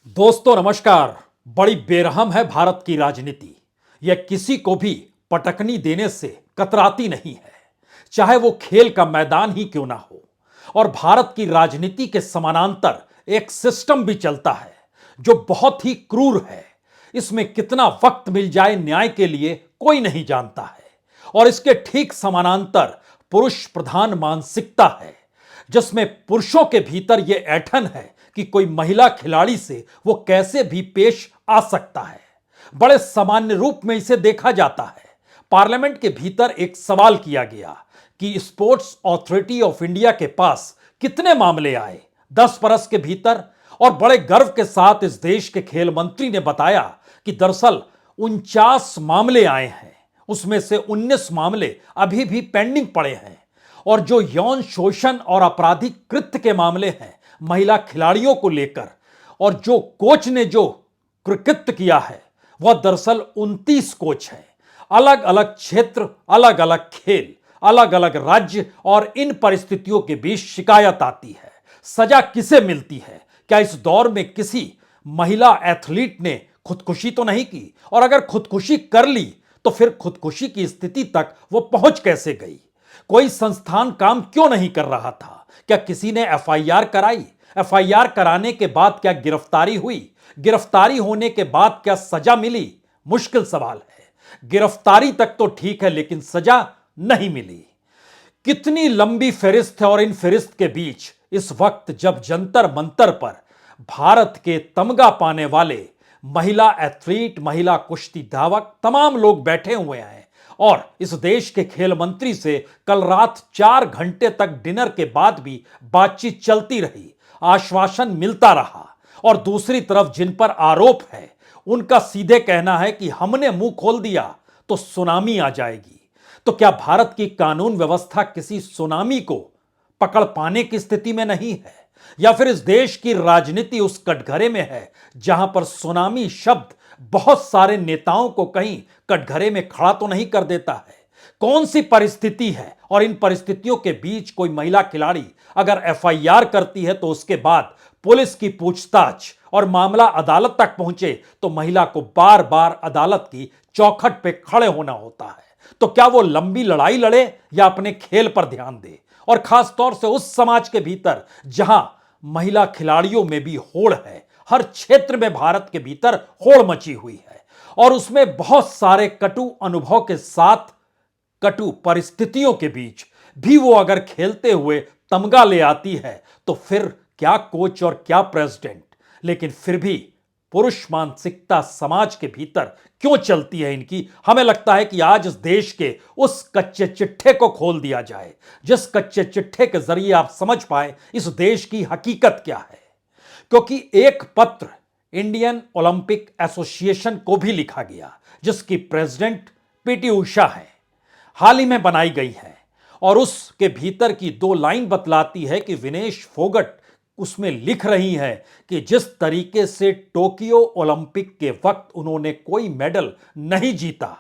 दोस्तों नमस्कार। बड़ी बेरहम है भारत की राजनीति। यह किसी को भी पटकनी देने से कतराती नहीं है, चाहे वो खेल का मैदान ही क्यों ना हो। और भारत की राजनीति के समानांतर एक सिस्टम भी चलता है जो बहुत ही क्रूर है। इसमें कितना वक्त मिल जाए न्याय के लिए कोई नहीं जानता है। और इसके ठीक समानांतर पुरुष प्रधान मानसिकता है, जिसमें पुरुषों के भीतर यह ऐंठन है कि कोई महिला खिलाड़ी से वो कैसे भी पेश आ सकता है। बड़े सामान्य रूप में इसे देखा जाता है। पार्लियामेंट के भीतर एक सवाल किया गया कि स्पोर्ट्स अथॉरिटी ऑफ इंडिया के पास कितने मामले आए 10 बरस के भीतर। और बड़े गर्व के साथ इस देश के खेल मंत्री ने बताया कि दरअसल 49 मामले आए हैं, उसमें से 19 मामले अभी भी पेंडिंग पड़े हैं। और जो यौन शोषण और आपराधिक कृत्य के मामले हैं महिला खिलाड़ियों को लेकर, और जो कोच ने जो कृत्य किया है वह दरअसल 29 कोच हैं। अलग अलग क्षेत्र, अलग अलग खेल, अलग अलग राज्य, और इन परिस्थितियों के बीच शिकायत आती है। सजा किसे मिलती है? क्या इस दौर में किसी महिला एथलीट ने खुदकुशी तो नहीं की? और अगर खुदकुशी कर ली तो फिर खुदकुशी की स्थिति तक वो पहुंच कैसे गई? कोई संस्थान काम क्यों नहीं कर रहा था? क्या किसी ने एफआईआर कराई? एफआईआर कराने के बाद क्या गिरफ्तारी हुई? गिरफ्तारी होने के बाद क्या सजा मिली? मुश्किल सवाल है। गिरफ्तारी तक तो ठीक है, लेकिन सजा नहीं मिली। कितनी लंबी फहरिस्त है। और इन फहरिस्त के बीच इस वक्त जब जंतर मंतर पर भारत के तमगा पाने वाले महिला एथलीट, महिला कुश्ती धावक, तमाम लोग बैठे हुए हैं। और इस देश के खेल मंत्री से कल रात 4 घंटे तक डिनर के बाद भी बातचीत चलती रही, आश्वासन मिलता रहा। और दूसरी तरफ जिन पर आरोप है उनका सीधे कहना है कि हमने मुंह खोल दिया तो सुनामी आ जाएगी। तो क्या भारत की कानून व्यवस्था किसी सुनामी को पकड़ पाने की स्थिति में नहीं है? या फिर इस देश की राजनीति उस कटघरे में है जहां पर सुनामी शब्द बहुत सारे नेताओं को कहीं कटघरे में खड़ा तो नहीं कर देता है? कौन सी परिस्थिति है? और इन परिस्थितियों के बीच कोई महिला खिलाड़ी अगर एफआईआर करती है तो उसके बाद पुलिस की पूछताछ और मामला अदालत तक पहुंचे तो महिला को बार बार अदालत की चौखट पे खड़े होना होता है। तो क्या वो लंबी लड़ाई लड़े या अपने खेल पर ध्यान दे? और खास तौर से उस समाज के भीतर जहां महिला खिलाड़ियों में भी होड़ है। हर क्षेत्र में भारत के भीतर होड़ मची हुई है। और उसमें बहुत सारे कटु अनुभव के साथ, कटु परिस्थितियों के बीच भी वो अगर खेलते हुए तमगा ले आती है तो फिर क्या कोच और क्या प्रेसिडेंट। लेकिन फिर भी पुरुष मानसिकता समाज के भीतर क्यों चलती है इनकी? हमें लगता है कि आज इस देश के उस कच्चे चिट्ठे को खोल दिया जाए, जिस कच्चे चिट्ठे के जरिए आप समझ पाए इस देश की हकीकत क्या है। क्योंकि एक पत्र इंडियन ओलंपिक एसोसिएशन को भी लिखा गया, जिसकी प्रेसिडेंट पीटी उषा है, हाल ही में बनाई गई है। और उसके भीतर की 2 लाइन बतलाती है कि विनेश फोगट उसमें लिख रही है कि जिस तरीके से टोक्यो ओलंपिक के वक्त उन्होंने कोई मेडल नहीं जीता,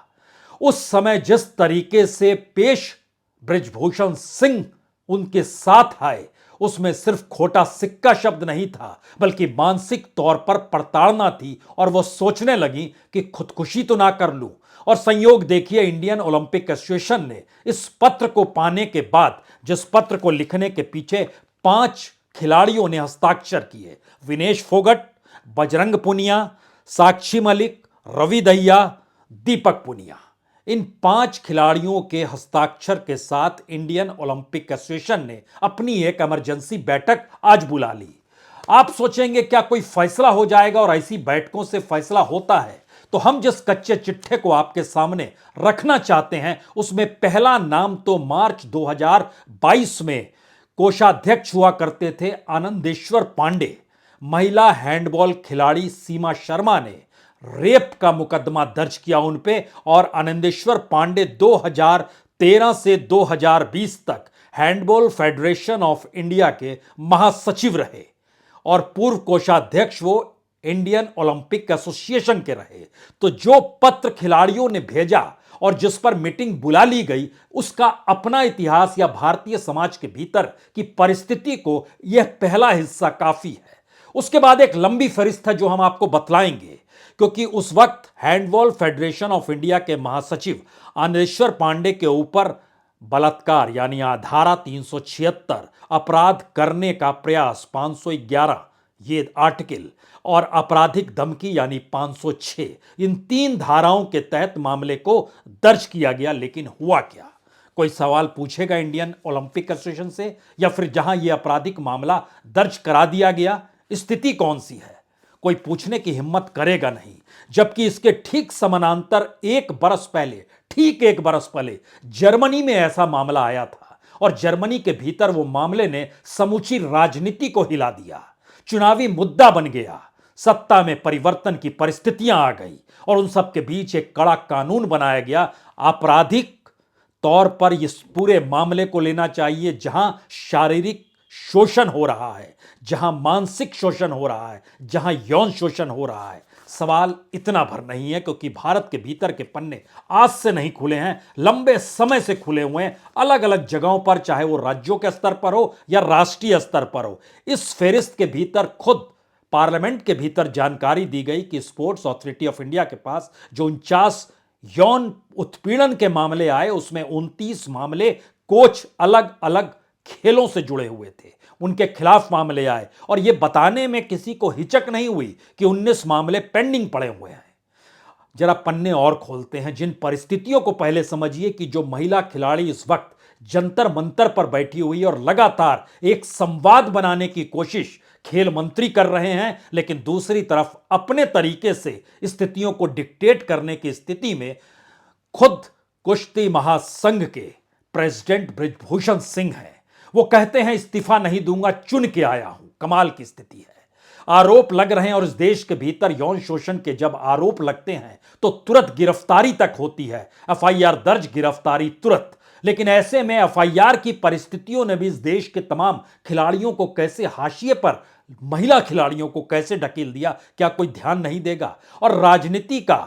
उस समय जिस तरीके से पेश बृजभूषण सिंह उनके साथ आए, उसमें सिर्फ खोटा सिक्का शब्द नहीं था, बल्कि मानसिक तौर पर प्रताड़ना थी। और वो सोचने लगी कि खुदकुशी तो ना कर लूं। और संयोग देखिए, इंडियन ओलंपिक एसोसिएशन ने इस पत्र को पाने के बाद, जिस पत्र को लिखने के पीछे 5 खिलाड़ियों ने हस्ताक्षर किए, विनेश फोगट, बजरंग पुनिया, साक्षी मलिक, रवि दहिया, दीपक पुनिया, इन 5 खिलाड़ियों के हस्ताक्षर के साथ इंडियन ओलंपिक एसोसिएशन ने अपनी एक इमरजेंसी बैठक आज बुला ली। आप सोचेंगे क्या कोई फैसला हो जाएगा? और ऐसी बैठकों से फैसला होता है तो हम जिस कच्चे चिट्ठे को आपके सामने रखना चाहते हैं उसमें पहला नाम तो मार्च 2022 में कोषाध्यक्ष हुआ करते थे आनंदेश्वर पांडे। महिला हैंडबॉल खिलाड़ी सीमा शर्मा ने रेप का मुकदमा दर्ज किया उन पे। और आनंदेश्वर पांडे 2013 से 2020 तक हैंडबॉल फेडरेशन ऑफ इंडिया के महासचिव रहे और पूर्व कोषाध्यक्ष वो इंडियन ओलंपिक एसोसिएशन के रहे। तो जो पत्र खिलाड़ियों ने भेजा और जिस पर मीटिंग बुला ली गई, उसका अपना इतिहास या भारतीय समाज के भीतर की परिस्थिति को यह पहला हिस्सा काफी है। उसके बाद एक लंबी फहरिस्त है जो हम आपको बतलाएंगे, क्योंकि उस वक्त हैंडबॉल फेडरेशन ऑफ इंडिया के महासचिव अनिलेश्वर पांडे के ऊपर बलात्कार यानी धारा 376 अपराध करने का प्रयास 511 ये आर्टिकल और आपराधिक धमकी यानी 506 इन 3 धाराओं के तहत मामले को दर्ज किया गया। लेकिन हुआ क्या? कोई सवाल पूछेगा इंडियन ओलंपिक एसोसिएशन से, या फिर जहां यह आपराधिक मामला दर्ज करा दिया गया स्थिति कौन सी है? कोई पूछने की हिम्मत करेगा नहीं। जबकि इसके ठीक समानांतर ठीक एक बरस पहले जर्मनी में ऐसा मामला आया था और जर्मनी के भीतर वो मामले ने समूची राजनीति को हिला दिया, चुनावी मुद्दा बन गया, सत्ता में परिवर्तन की परिस्थितियां आ गई और उन सब के बीच एक कड़ा कानून बनाया गया। आपराधिक तौर पर इस पूरे मामले को लेना चाहिए जहां शारीरिक शोषण हो रहा है, जहां मानसिक शोषण हो रहा है, जहां यौन शोषण हो रहा है। सवाल इतना भर नहीं है क्योंकि भारत के भीतर के पन्ने आज से नहीं खुले हैं, लंबे समय से खुले हुए हैं अलग अलग जगहों पर, चाहे वो राज्यों के स्तर पर हो या राष्ट्रीय स्तर पर हो। इस फेरिस्त के भीतर खुद पार्लियामेंट के भीतर जानकारी दी गई कि स्पोर्ट्स अथॉरिटी ऑफ इंडिया के पास जो 49 यौन उत्पीड़न के मामले आए उसमें 29 मामले कोच अलग अलग खेलों से जुड़े हुए थे, उनके खिलाफ मामले आए और यह बताने में किसी को हिचक नहीं हुई कि 19 मामले पेंडिंग पड़े हुए हैं। जरा पन्ने और खोलते हैं, जिन परिस्थितियों को पहले समझिए कि जो महिला खिलाड़ी इस वक्त जंतर मंतर पर बैठी हुई और लगातार एक संवाद बनाने की कोशिश खेल मंत्री कर रहे हैं, लेकिन दूसरी तरफ अपने तरीके से स्थितियों को डिक्टेट करने की स्थिति में खुद कुश्ती महासंघ के प्रेसिडेंट बृजभूषण सिंह हैं। वो कहते हैं इस्तीफा नहीं दूंगा, चुन के आया हूं। कमाल की स्थिति है। आरोप लग रहे हैं और इस देश के भीतर यौन शोषण के जब आरोप लगते हैं तो तुरंत गिरफ्तारी तक होती है, एफआईआर दर्ज, गिरफ्तारी तुरंत। लेकिन ऐसे में एफआईआर की परिस्थितियों ने भी इस देश के तमाम खिलाड़ियों को कैसे हाशिए पर, महिला खिलाड़ियों को कैसे ढकेल दिया, क्या कोई ध्यान नहीं देगा? और राजनीति का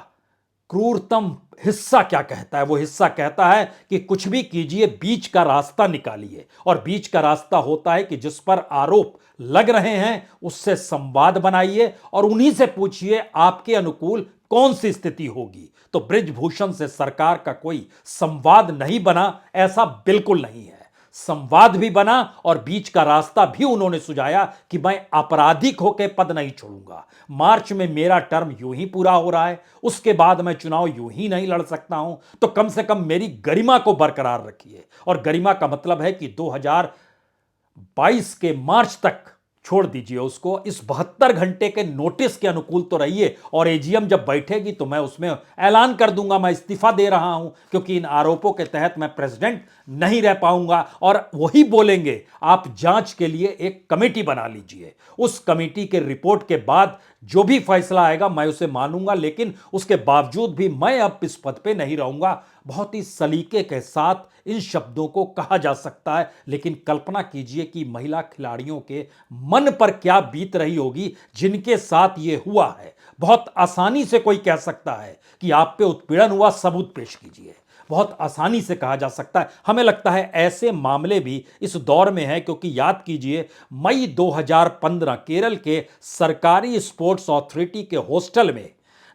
क्रूरतम हिस्सा क्या कहता है? वो हिस्सा कहता है कि कुछ भी कीजिए, बीच का रास्ता निकालिए। और बीच का रास्ता होता है कि जिस पर आरोप लग रहे हैं उससे संवाद बनाइए और उन्हीं से पूछिए आपके अनुकूल कौन सी स्थिति होगी। तो बृजभूषण से सरकार का कोई संवाद नहीं बना, ऐसा बिल्कुल नहीं है। संवाद भी बना और बीच का रास्ता भी उन्होंने सुझाया कि मैं आपराधिक होकर पद नहीं छोड़ूंगा। मार्च में मेरा टर्म यूं ही पूरा हो रहा है, उसके बाद मैं चुनाव यूं ही नहीं लड़ सकता हूं, तो कम से कम मेरी गरिमा को बरकरार रखिए। और गरिमा का मतलब है कि 2022 के मार्च तक छोड़ दीजिए उसको, इस 72 घंटे के नोटिस के अनुकूल तो रहिए और एजीएम जब बैठेगी तो मैं उसमें ऐलान कर दूंगा मैं इस्तीफा दे रहा हूं, क्योंकि इन आरोपों के तहत मैं प्रेसिडेंट नहीं रह पाऊंगा। और वही बोलेंगे आप जांच के लिए एक कमेटी बना लीजिए, उस कमेटी के रिपोर्ट के बाद जो भी फैसला आएगा मैं उसे मानूंगा, लेकिन उसके बावजूद भी मैं अब इस पद पे नहीं रहूंगा। बहुत ही सलीके के साथ इन शब्दों को कहा जा सकता है, लेकिन कल्पना कीजिए कि महिला खिलाड़ियों के मन पर क्या बीत रही होगी जिनके साथ ये हुआ है। बहुत आसानी से कोई कह सकता है कि आप पे उत्पीड़न हुआ, सबूत पेश कीजिए, बहुत आसानी से कहा जा सकता है। हमें लगता है ऐसे मामले भी इस दौर में हैं, क्योंकि याद कीजिए मई 2015 केरल के सरकारी स्पोर्ट्स अथॉरिटी के हॉस्टल में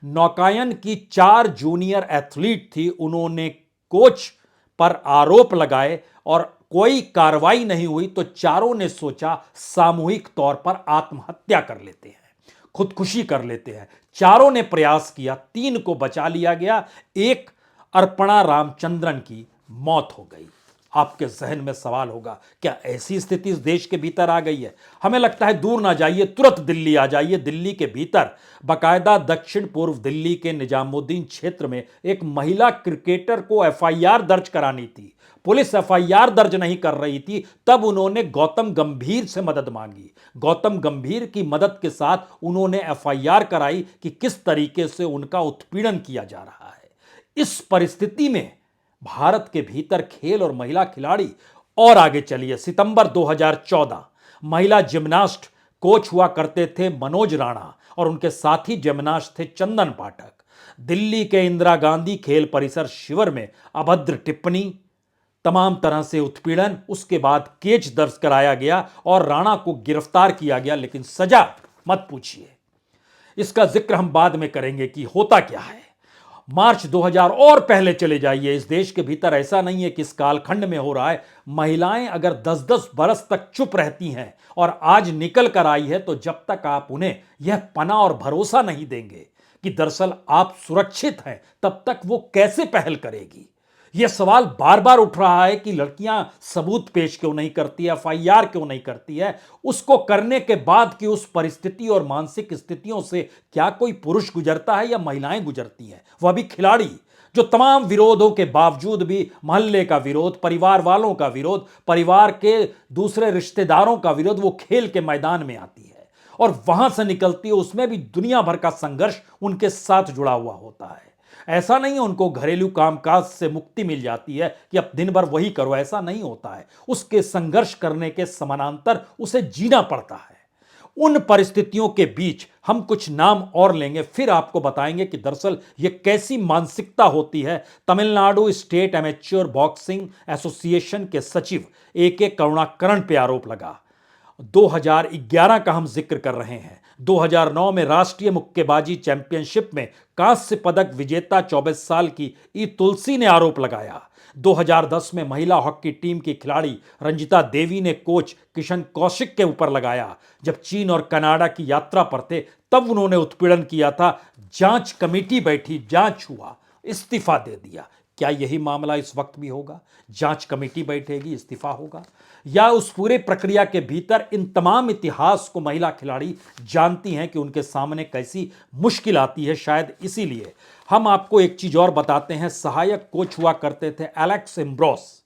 नौकायन की 4 जूनियर एथलीट थी, उन्होंने कोच पर आरोप लगाए और कोई कार्रवाई नहीं हुई तो चारों ने सोचा सामूहिक तौर पर आत्महत्या कर लेते हैं, खुदकुशी कर लेते हैं। चारों ने प्रयास किया, 3 को बचा लिया गया, एक अर्पणा रामचंद्रन की मौत हो गई। आपके जहन में सवाल होगा क्या ऐसी स्थिति इस देश के भीतर आ गई है? हमें लगता है दूर ना जाइए, तुरंत दिल्ली आ जाइए। दिल्ली के भीतर बाकायदा दक्षिण पूर्व दिल्ली के निजामुद्दीन क्षेत्र में एक महिला क्रिकेटर को एफआईआर दर्ज करानी थी। पुलिस एफआईआर दर्ज नहीं कर रही थी, तब उन्होंने गौतम गंभीर से मदद मांगी। गौतम गंभीर की मदद के साथ उन्होंने एफआईआर कराई कि किस तरीके से उनका उत्पीड़न किया जा रहा है। इस परिस्थिति में भारत के भीतर खेल और महिला खिलाड़ी और आगे चलिए। सितंबर 2014 महिला जिम्नास्ट कोच हुआ करते थे मनोज राणा और उनके साथी जिम्नास्ट थे चंदन पाठक। दिल्ली के इंदिरा गांधी खेल परिसर शिविर में अभद्र टिप्पणी, तमाम तरह से उत्पीड़न, उसके बाद केस दर्ज कराया गया और राणा को गिरफ्तार किया गया, लेकिन सजा मत पूछिए। इसका जिक्र हम बाद में करेंगे कि होता क्या है। मार्च 2000 और पहले चले जाइए। इस देश के भीतर ऐसा नहीं है कि इस कालखंड में हो रहा है। महिलाएं अगर 10-10 बरस तक चुप रहती हैं और आज निकल कर आई है, तो जब तक आप उन्हें यह पनाह और भरोसा नहीं देंगे कि दरअसल आप सुरक्षित हैं, तब तक वो कैसे पहल करेगी। यह सवाल बार बार उठ रहा है कि लड़कियां सबूत पेश क्यों नहीं करती है, एफआईआर क्यों नहीं करती है। उसको करने के बाद की उस परिस्थिति और मानसिक स्थितियों से क्या कोई पुरुष गुजरता है या महिलाएं गुजरती हैं, वह भी खिलाड़ी, जो तमाम विरोधों के बावजूद भी, मोहल्ले का विरोध, परिवार वालों का विरोध, परिवार के दूसरे रिश्तेदारों का विरोध, वो खेल के मैदान में आती है और वहां से निकलती है। उसमें भी दुनिया भर का संघर्ष उनके साथ जुड़ा हुआ होता है। ऐसा नहीं है उनको घरेलू कामकाज से मुक्ति मिल जाती है कि अब दिन भर वही करो, ऐसा नहीं होता है। उसके संघर्ष करने के समानांतर उसे जीना पड़ता है। उन परिस्थितियों के बीच हम कुछ नाम और लेंगे, फिर आपको बताएंगे कि दरअसल यह कैसी मानसिकता होती है। Tamil Nadu state amateur boxing association के सचिव AK करुणाकरण पे आरोप लगा। 2011 का हम जिक्र कर रहे हैं। 2009 में राष्ट्रीय मुक्केबाजी चैंपियनशिप में कांस्य पदक विजेता 24 साल की ई तुलसी ने आरोप लगाया। 2010 में महिला हॉकी टीम की खिलाड़ी रंजिता देवी ने कोच किशन कौशिक के ऊपर लगाया। जब चीन और कनाडा की यात्रा पर थे, तब उन्होंने उत्पीड़न किया था। जांच कमेटी बैठी, जांच हुआ, इस्तीफा दे दिया। क्या यही मामला इस वक्त भी होगा? जांच कमेटी बैठेगी, इस्तीफा होगा? या उस पूरे प्रक्रिया के भीतर इन तमाम इतिहास को महिला खिलाड़ी जानती हैं कि उनके सामने कैसी मुश्किल आती है। शायद इसीलिए हम आपको एक चीज और बताते हैं। सहायक कोच हुआ करते थे एलेक्स एम्ब्रोस।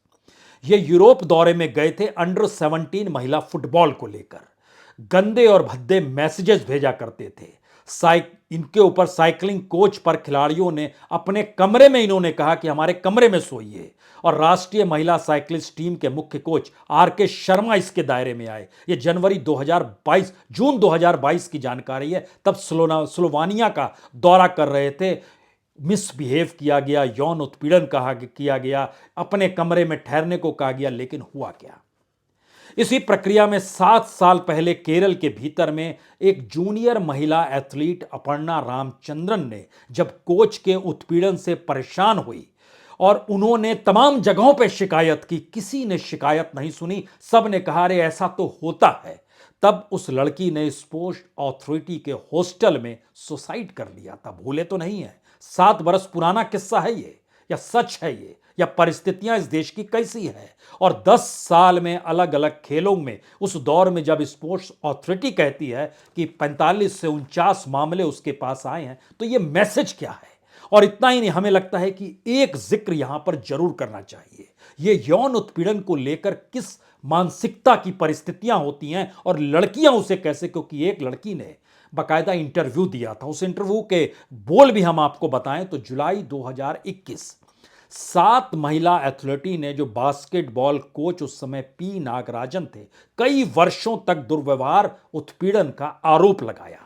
ये यूरोप दौरे में गए थे अंडर 17 महिला फुटबॉल को लेकर। गंदे और भद्दे मैसेजेस भेजा करते थे। इनके ऊपर साइकिलिंग कोच पर खिलाड़ियों ने अपने कमरे में इन्होंने कहा कि हमारे कमरे में सोइए। और राष्ट्रीय महिला साइकिलिस्ट टीम के मुख्य कोच RK शर्मा इसके दायरे में आए। यह जून 2022 की जानकारी है। तब स्लोवानिया का दौरा कर रहे थे। मिसबिहेव किया गया, यौन उत्पीड़न किया गया, अपने कमरे में ठहरने को कहा गया। लेकिन हुआ क्या? इसी प्रक्रिया में 7 साल पहले केरल के भीतर में एक जूनियर महिला एथलीट अपर्णा रामचंद्रन ने जब कोच के उत्पीड़न से परेशान हुई और उन्होंने तमाम जगहों पर शिकायत की, किसी ने शिकायत नहीं सुनी। सब ने कहा अरे ऐसा तो होता है। तब उस लड़की ने स्पोर्ट्स अथॉरिटी के हॉस्टल में सुसाइड कर लिया था। भूले तो नहीं है? 7 बरस पुराना किस्सा है ये, या सच है ये, या परिस्थितियां इस देश की कैसी है। और 10 साल में अलग अलग खेलों में, उस दौर में जब स्पोर्ट्स अथॉरिटी कहती है कि 45 से 49 मामले उसके पास आए हैं, तो ये मैसेज क्या है? और इतना ही नहीं, हमें लगता है कि एक जिक्र यहां पर जरूर करना चाहिए। ये यौन उत्पीड़न को लेकर किस मानसिकता की परिस्थितियां होती हैं और लड़कियां उसे कैसे, क्योंकि एक लड़की ने बाकायदा इंटरव्यू दिया था। उस इंटरव्यू के बोल भी हम आपको बताएं तो जुलाई 2021 7 महिला एथलीटी ने, जो बास्केटबॉल कोच उस समय P नागराजन थे, कई वर्षों तक दुर्व्यवहार उत्पीड़न का आरोप लगाया।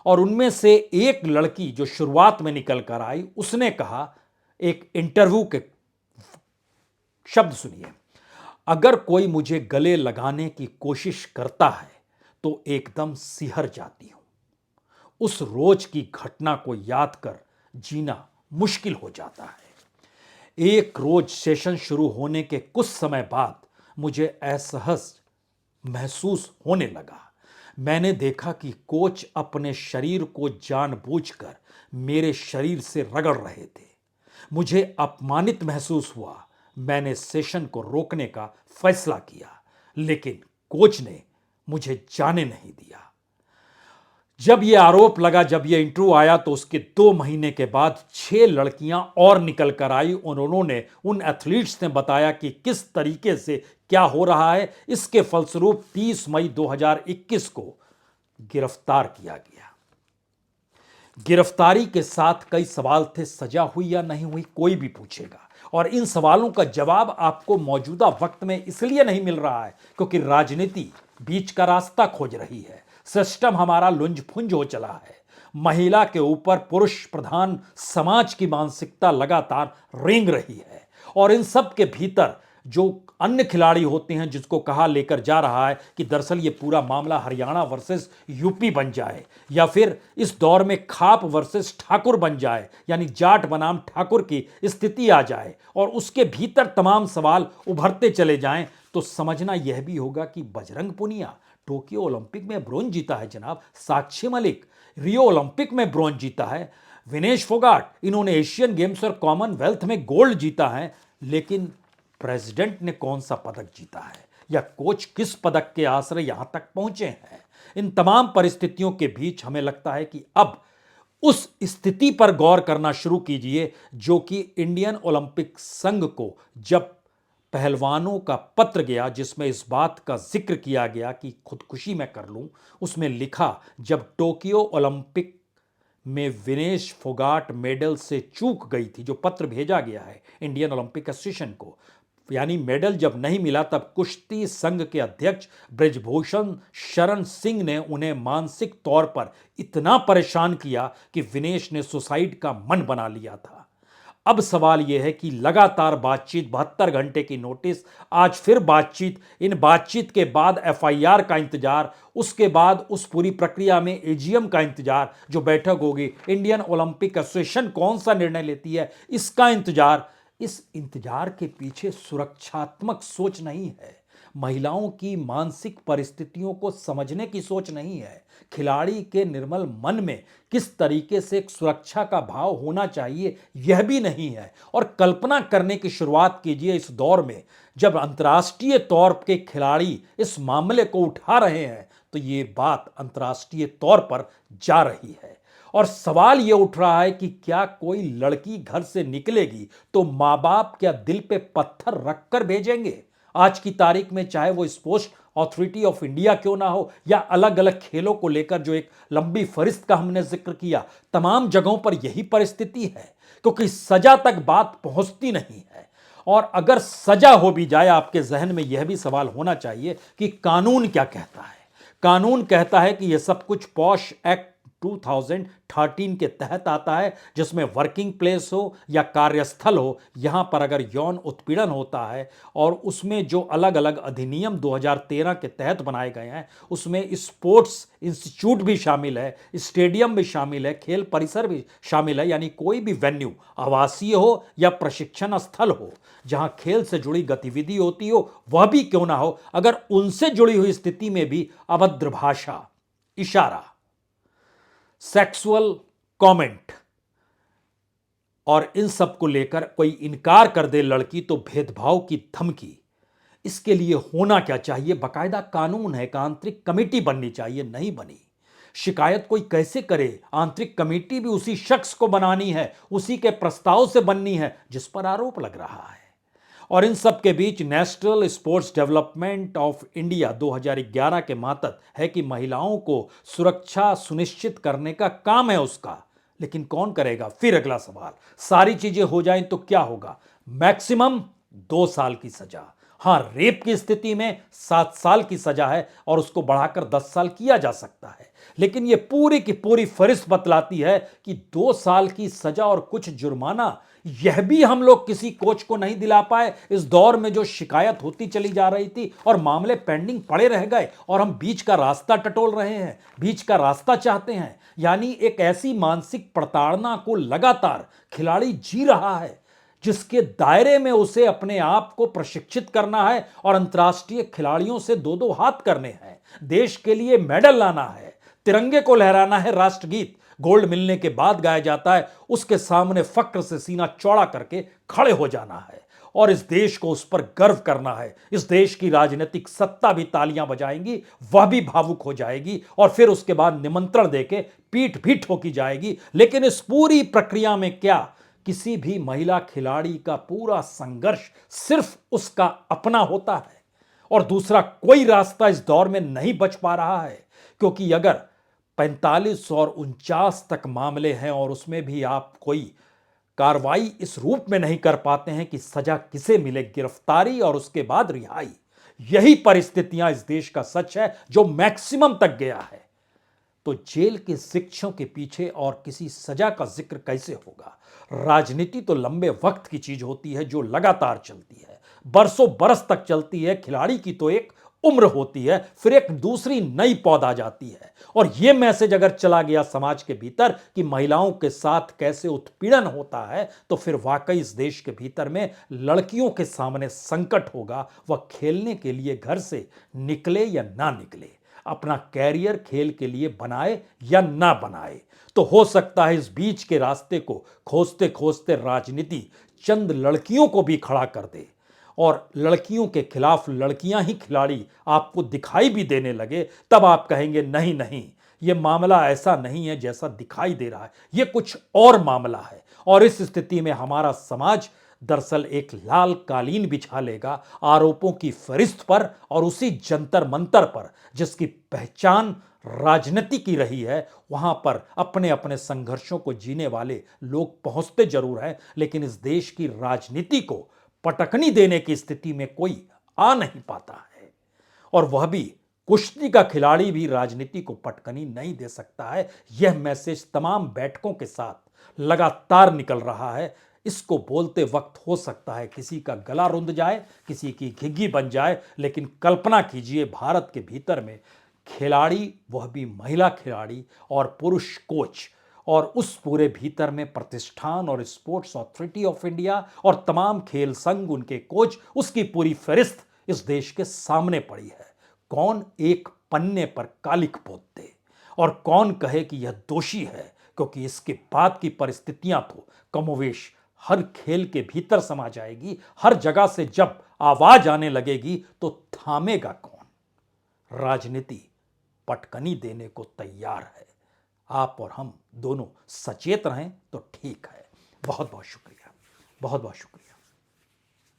और उनमें से एक लड़की जो शुरुआत में निकल कर आई, उसने कहा, एक इंटरव्यू के शब्द सुनिए, अगर कोई मुझे गले लगाने की कोशिश करता है तो एकदम सिहर जाती हूं। उस रोज की घटना को याद कर जीना मुश्किल हो जाता है। एक रोज सेशन शुरू होने के कुछ समय बाद मुझे असहज महसूस होने लगा। मैंने देखा कि कोच अपने शरीर को जानबूझकर मेरे शरीर से रगड़ रहे थे। मुझे अपमानित महसूस हुआ। मैंने सेशन को रोकने का फैसला किया, लेकिन कोच ने मुझे जाने नहीं दिया। जब यह आरोप लगा, जब यह इंटरव्यू आया, तो उसके 2 महीने के बाद 6 लड़कियां और निकल कर आई। उन्होंने, उन एथलीट्स ने बताया कि किस तरीके से क्या हो रहा है। इसके फलस्वरूप 30 मई 2021 को गिरफ्तार किया गया। गिरफ्तारी के साथ कई सवाल थे, सजा हुई या नहीं हुई, कोई भी पूछेगा। और इन सवालों का जवाब आपको मौजूदा वक्त में इसलिए नहीं मिल रहा है क्योंकि राजनीति बीच का रास्ता खोज रही है। सिस्टम हमारा लुंज फुंज हो चला है। महिला के ऊपर पुरुष प्रधान समाज की मानसिकता लगातार रेंग रही है। और इन सब के भीतर जो अन्य खिलाड़ी होते हैं जिसको कहा लेकर जा रहा है कि दरअसल ये पूरा मामला हरियाणा वर्सेस यूपी बन जाए, या फिर इस दौर में खाप वर्सेस ठाकुर बन जाए, यानी जाट बनाम ठाकुर की स्थिति आ जाए और उसके भीतर तमाम सवाल उभरते चले जाएं, तो समझना यह भी होगा कि बजरंग पुनिया टोक्यो ओलंपिक में ब्रोंज जीता है जनाब, साक्षी मलिक रियो ओलंपिक में ब्रोंज जीता है, विनेश फोगाट इन्होंने एशियन गेम्स और कॉमनवेल्थ में गोल्ड जीता है, लेकिन प्रेसिडेंट ने कौन सा पदक जीता है या कोच किस पदक के आश्रय यहां तक पहुंचे हैं। इन तमाम परिस्थितियों के बीच हमें लगता है कि अब उस स्थिति पर गौर करना शुरू कीजिए जो कि इंडियन ओलंपिक संघ को जब पहलवानों का पत्र गया जिसमें इस बात का जिक्र किया गया कि खुदकुशी मैं कर लूं, उसमें लिखा जब टोक्यो ओलंपिक में विनेश फोगाट मेडल से चूक गई थी, जो पत्र भेजा गया है इंडियन ओलंपिक एसोसिएशन को, यानी मेडल जब नहीं मिला, तब कुश्ती संघ के अध्यक्ष ब्रिजभूषण शरण सिंह ने उन्हें मानसिक तौर पर इतना परेशान किया कि विनेश ने सुसाइड का मन बना लिया था। अब सवाल यह है कि लगातार बातचीत, 72 घंटे की नोटिस, आज फिर बातचीत, इन बातचीत के बाद एफआईआर का इंतजार, उसके बाद उस पूरी प्रक्रिया में एजीएम का इंतजार, जो बैठक होगी, इंडियन ओलंपिक एसोसिएशन कौन सा निर्णय लेती है इसका इंतजार। इस इंतजार के पीछे सुरक्षात्मक सोच नहीं है, महिलाओं की मानसिक परिस्थितियों को समझने की सोच नहीं है, खिलाड़ी के निर्मल मन में किस तरीके से एक सुरक्षा का भाव होना चाहिए यह भी नहीं है। और कल्पना करने की शुरुआत कीजिए इस दौर में जब अंतर्राष्ट्रीय तौर के खिलाड़ी इस मामले को उठा रहे हैं, तो ये बात अंतर्राष्ट्रीय तौर पर जा रही है और सवाल यह उठ रहा है कि क्या कोई लड़की घर से निकलेगी तो मां बाप क्या दिल पे पत्थर रखकर भेजेंगे। आज की तारीख में चाहे वो स्पोर्ट्स अथॉरिटी ऑफ इंडिया क्यों ना हो या अलग अलग खेलों को लेकर जो एक लंबी फरिस्त का हमने जिक्र किया, तमाम जगहों पर यही परिस्थिति है, क्योंकि सजा तक बात पहुंचती नहीं है। और अगर सजा हो भी जाए, आपके जहन में यह भी सवाल होना चाहिए कि कानून क्या कहता है। कानून कहता है कि यह सब कुछ पॉश एक्ट 2013 के तहत आता है, जिसमें वर्किंग प्लेस हो या कार्यस्थल हो, यहां पर अगर यौन उत्पीड़न होता है और उसमें जो अलग अलग अधिनियम 2013 के तहत बनाए गए हैं, उसमें स्पोर्ट्स इंस्टीट्यूट भी शामिल है, स्टेडियम भी शामिल है, खेल परिसर भी शामिल है, यानी कोई भी वेन्यू, आवासीय हो या प्रशिक्षण स्थल हो, जहां खेल से जुड़ी गतिविधि होती हो, वह भी क्यों ना हो, अगर उनसे जुड़ी हुई स्थिति में भी अभद्र भाषा, इशारा, सेक्सुअल कमेंट और इन सब को लेकर कोई इनकार कर दे लड़की, तो भेदभाव की धमकी, इसके लिए होना क्या चाहिए। बाकायदा कानून है, एक आंतरिक कमेटी बननी चाहिए, नहीं बनी। शिकायत कोई कैसे करे, आंतरिक कमेटी भी उसी शख्स को बनानी है, उसी के प्रस्ताव से बननी है जिस पर आरोप लग रहा है। और इन सब के बीच national sports development of India 2011 के मातहत है कि महिलाओं को सुरक्षा सुनिश्चित करने का काम है उसका, लेकिन कौन करेगा। फिर अगला सवाल, सारी चीजें हो जाएं तो क्या होगा। मैक्सिमम 2 साल की सजा, हां रेप की स्थिति में 7 साल की सजा है और उसको बढ़ाकर 10 साल किया जा सकता है, लेकिन यह पूरी की पूरी फरिस्त बतलाती है कि 2 साल की सजा और कुछ जुर्माना, यह भी हम लोग किसी कोच को नहीं दिला पाए। इस दौर में जो शिकायत होती चली जा रही थी और मामले पेंडिंग पड़े रह गए और हम बीच का रास्ता टटोल रहे हैं, बीच का रास्ता चाहते हैं, यानी एक ऐसी मानसिक प्रताड़ना को लगातार खिलाड़ी जी रहा है जिसके दायरे में उसे अपने आप को प्रशिक्षित करना है और अंतर्राष्ट्रीय खिलाड़ियों से 2-2 हाथ करने हैं, देश के लिए मेडल लाना है, तिरंगे को लहराना है, राष्ट्रगीत गोल्ड मिलने के बाद गाया जाता है, उसके सामने फक्र से सीना चौड़ा करके खड़े हो जाना है और इस देश को उस पर गर्व करना है। इस देश की राजनीतिक सत्ता भी तालियां बजाएंगी, वह भी भावुक हो जाएगी और फिर उसके बाद निमंत्रण देके पीठ भी ठोकी जाएगी। लेकिन इस पूरी प्रक्रिया में क्या किसी भी महिला खिलाड़ी का पूरा संघर्ष सिर्फ उसका अपना होता है और दूसरा कोई रास्ता इस दौर में नहीं बच पा रहा है, क्योंकि अगर 45 और 49 तक मामले हैं और उसमें भी आप कोई कार्रवाई इस रूप में नहीं कर पाते हैं कि सजा किसे मिले, गिरफ्तारी और उसके बाद रिहाई, यही परिस्थितियां इस देश का सच है जो मैक्सिमम तक गया है, तो जेल के शिक्षों के पीछे और किसी सजा का जिक्र कैसे होगा। राजनीति तो लंबे वक्त की चीज होती है जो लगातार चलती है। बरसों बरस तक चलती है। खिलाड़ी की तो एक उम्र होती है, फिर एक दूसरी नई पौध आ जाती है। और यह मैसेज अगर चला गया समाज के भीतर कि महिलाओं के साथ कैसे उत्पीड़न होता है, तो फिर वाकई इस देश के भीतर में लड़कियों के सामने संकट होगा। वह खेलने के लिए घर से निकले या ना निकले, अपना कैरियर खेल के लिए बनाए या ना बनाए। तो हो सकता है इस बीच के रास्ते को खोजते खोजते राजनीति चंद लड़कियों को भी खड़ा कर दे, और लड़कियों के खिलाफ लड़कियां ही खिलाड़ी आपको दिखाई भी देने लगे। तब आप कहेंगे नहीं नहीं, यह मामला ऐसा नहीं है जैसा दिखाई दे रहा है, यह कुछ और मामला है। और इस स्थिति में हमारा समाज दरअसल एक लाल कालीन बिछा लेगा आरोपों की फहरिस्त पर, और उसी जंतर मंतर पर जिसकी पहचान राजनीति की रही है, वहां पर अपने अपने संघर्षों को जीने वाले लोग पहुंचते जरूर हैं, लेकिन इस देश की राजनीति को पटकनी देने की स्थिति में कोई आ नहीं पाता है। और वह भी कुश्ती का खिलाड़ी भी राजनीति को पटकनी नहीं दे सकता है। यह मैसेज तमाम बैठकों के साथ लगातार निकल रहा है। इसको बोलते वक्त हो सकता है किसी का गला रुंध जाए, किसी की घिघी बन जाए, लेकिन कल्पना कीजिए भारत के भीतर में खिलाड़ी, वह भी महिला खिलाड़ी और पुरुष कोच, और उस पूरे भीतर में प्रतिष्ठान और स्पोर्ट्स अथॉरिटी ऑफ इंडिया और तमाम खेल संघ, उनके कोच, उसकी पूरी फहरिस्त इस देश के सामने पड़ी है। कौन एक पन्ने पर कालिक पोत दे और कौन कहे कि यह दोषी है, क्योंकि इसके बाद की परिस्थितियां तो कमोवेश हर खेल के भीतर समा जाएगी। हर जगह से जब आवाज आने लगेगी तो थामेगा कौन? राजनीति पटकनी देने को तैयार है। आप और हम दोनों सचेत रहें तो ठीक है। बहुत बहुत शुक्रिया, बहुत बहुत शुक्रिया।